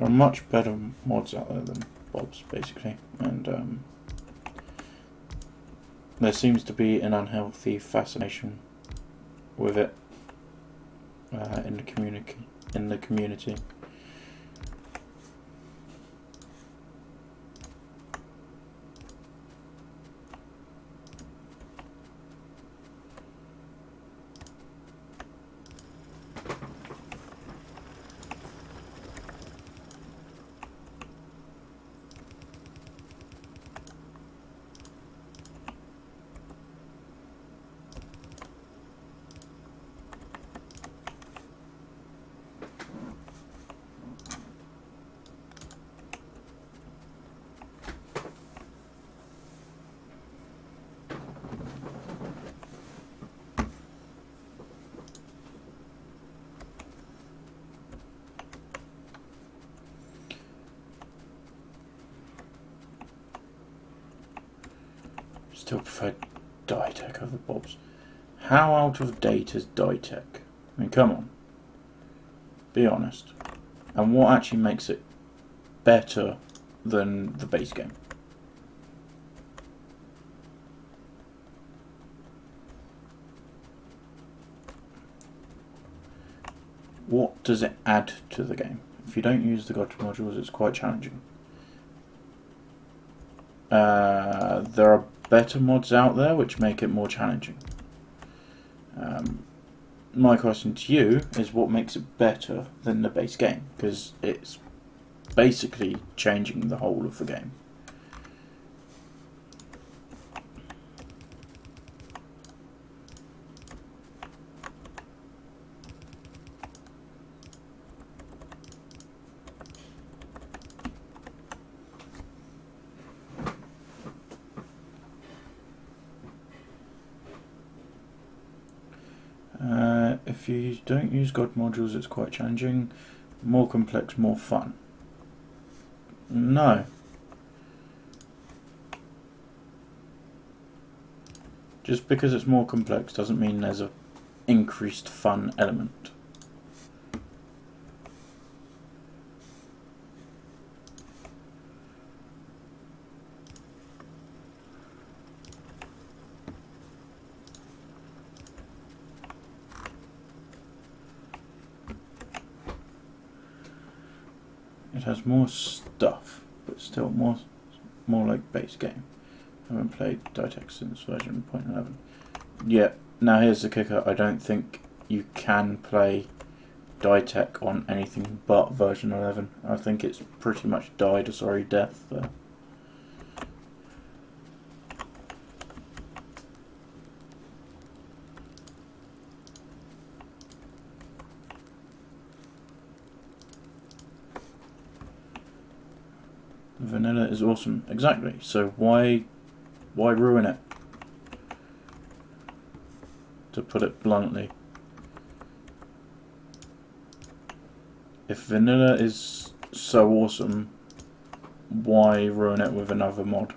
are much better mods out there than Bob's, basically, and there seems to be an unhealthy fascination with it in the community. Still prefer Ditech over Bob's. How out of date is Ditech? I mean, come on. Be honest. And what actually makes it better than the base game? What does it add to the game? If you don't use the gotcha modules, it's quite challenging. There are better mods out there which make it more challenging. My question to you is, what makes it better than the base game? Because it's basically changing the whole of the game. If you don't use God modules, it's quite challenging. More complex, more fun. No. Just because it's more complex doesn't mean there's an increased fun element. It has more stuff, but still more like base game. I haven't played Ditech since version 0.11. Yeah, now here's the kicker. I don't think you can play Ditech on anything but version 11. I think it's pretty much died a sorry death there. Vanilla is awesome. Exactly. So why ruin it? To put it bluntly. If vanilla is so awesome, why ruin it with another mod?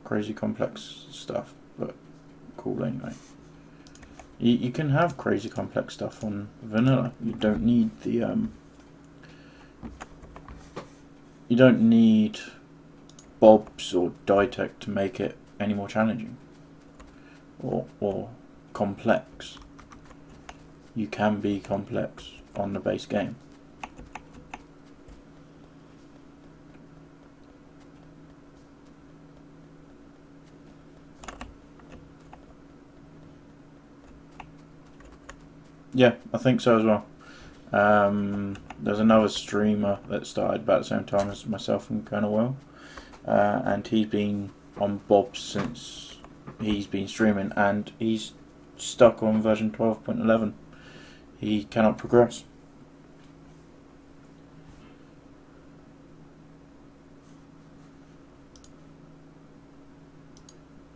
Crazy complex stuff, but cool anyway. You can have crazy complex stuff on vanilla. You don't need the you don't need Bob's or Ditech to make it any more challenging or complex. You can be complex on the base game. Yeah, I think so as well. There's another streamer that started about the same time as myself and Colonel, and he's been on Bob's since he's been streaming, and he's stuck on version 12.11. He cannot progress.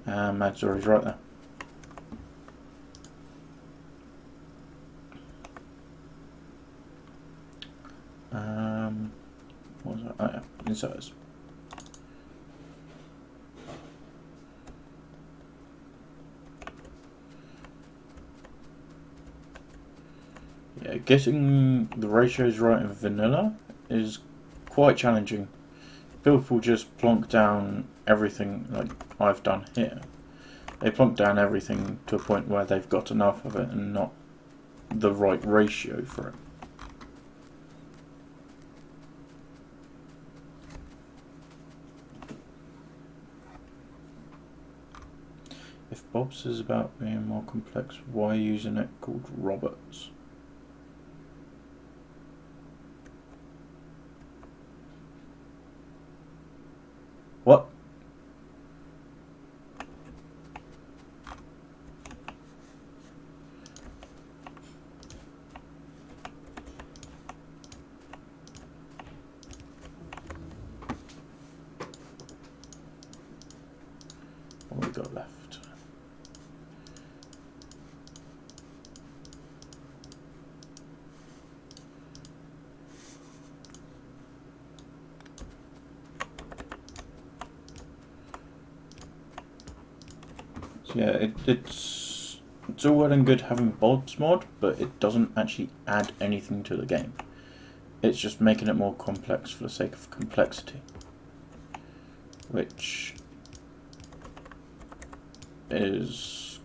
Madzori's right there. What was that? Oh yeah, inserters. Yeah, getting the ratios right in vanilla is quite challenging. People just plonk down everything like I've done here. They plonk down everything to a point where they've got enough of it and not the right ratio for it. If Bob's is about being more complex, why using it called Roberts? What? What have we got left? So yeah, it's all well and good having Bob's mod, but it doesn't actually add anything to the game. It's just making it more complex for the sake of complexity, which is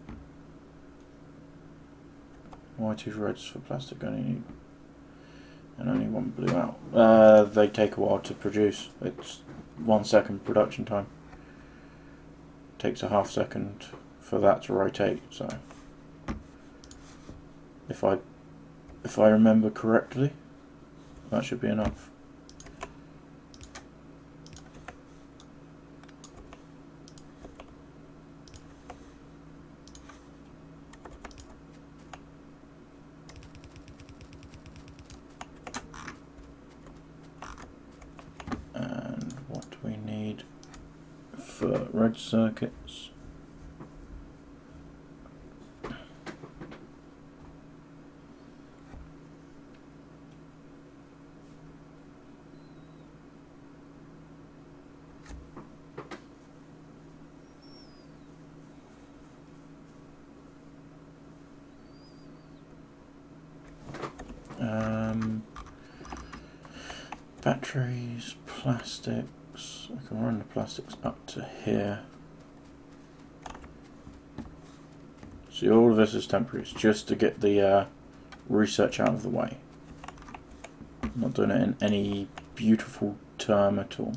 why 2 reds for plastic and only 1 blue out. They take a while to produce. It's 1 second production time. Takes a ½ second for that to rotate. So if I remember correctly, that should be enough. And what do we need for red circuits? Batteries, plastics. I can run the plastics up to here. See, all of this is temporary. It's just to get the research out of the way. I'm not doing it in any beautiful term at all.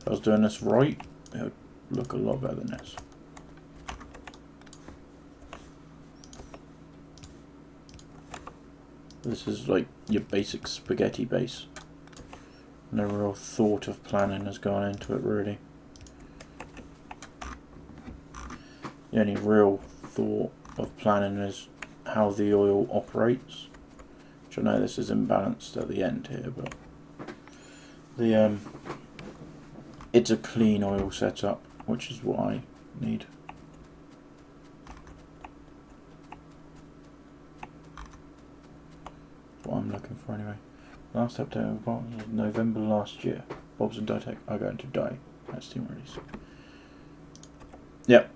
If I was doing this right, it would look a lot better than this. This is like your basic spaghetti base. No real thought of planning has gone into it, really. The only real thought of planning is how the oil operates. Which I know this is imbalanced at the end here, but it's a clean oil setup, which is what I need. What I'm looking for anyway. Last update of Bob's was November last year. Bob's and Ditech are going to die at Steam release. Yep.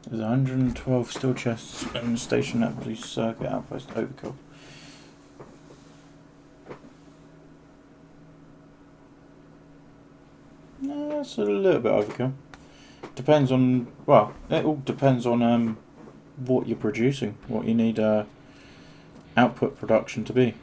There's 112 steel chests in the station at Blue Circuit Outpost Overkill. No, that's a little bit overkill. Depends on, well, it all depends on what you're producing, what you need output production to be.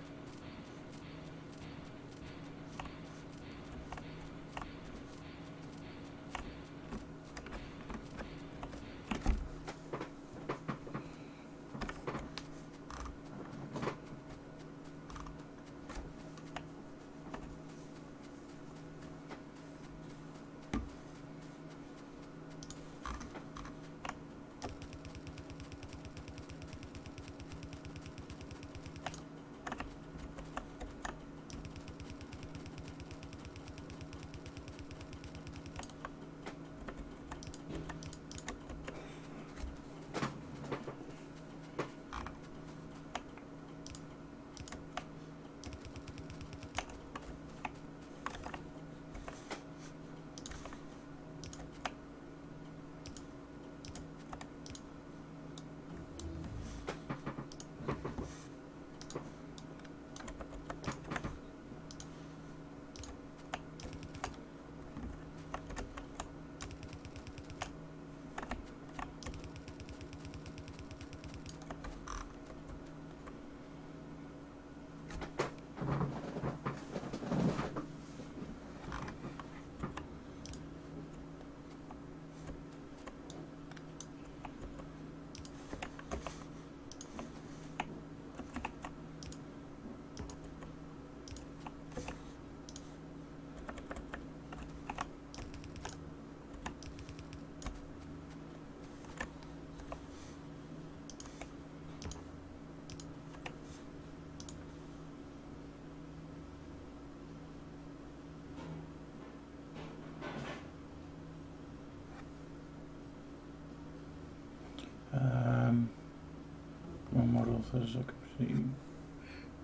My model says I can see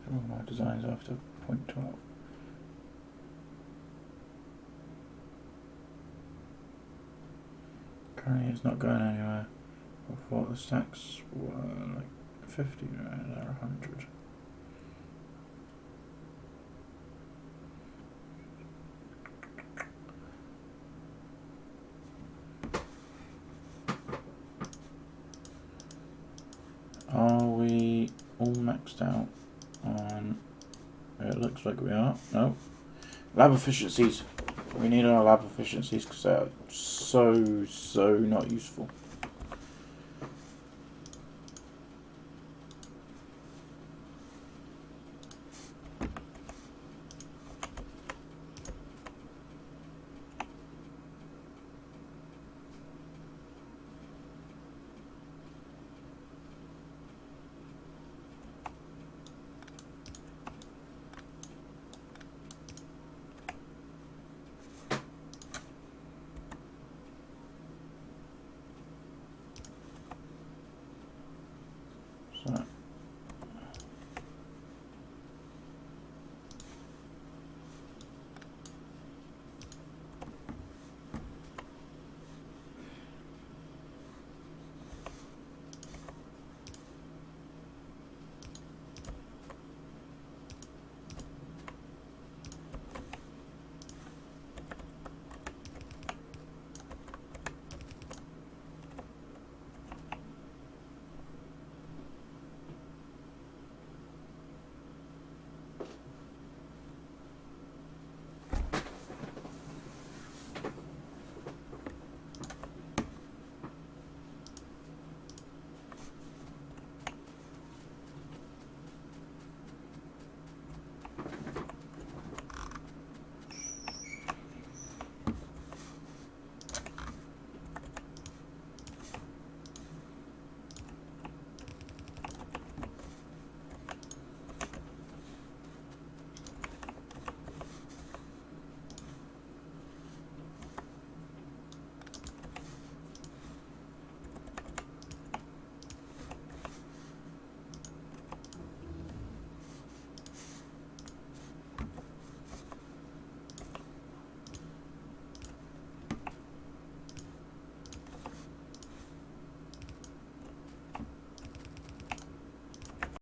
some of my designs after point to out. Currently it's not going anywhere. I thought the stacks were like 50, right? They're 100. Are we all maxed out on... It looks like we are. No. Lab efficiencies. We need our lab efficiencies because they're so not useful.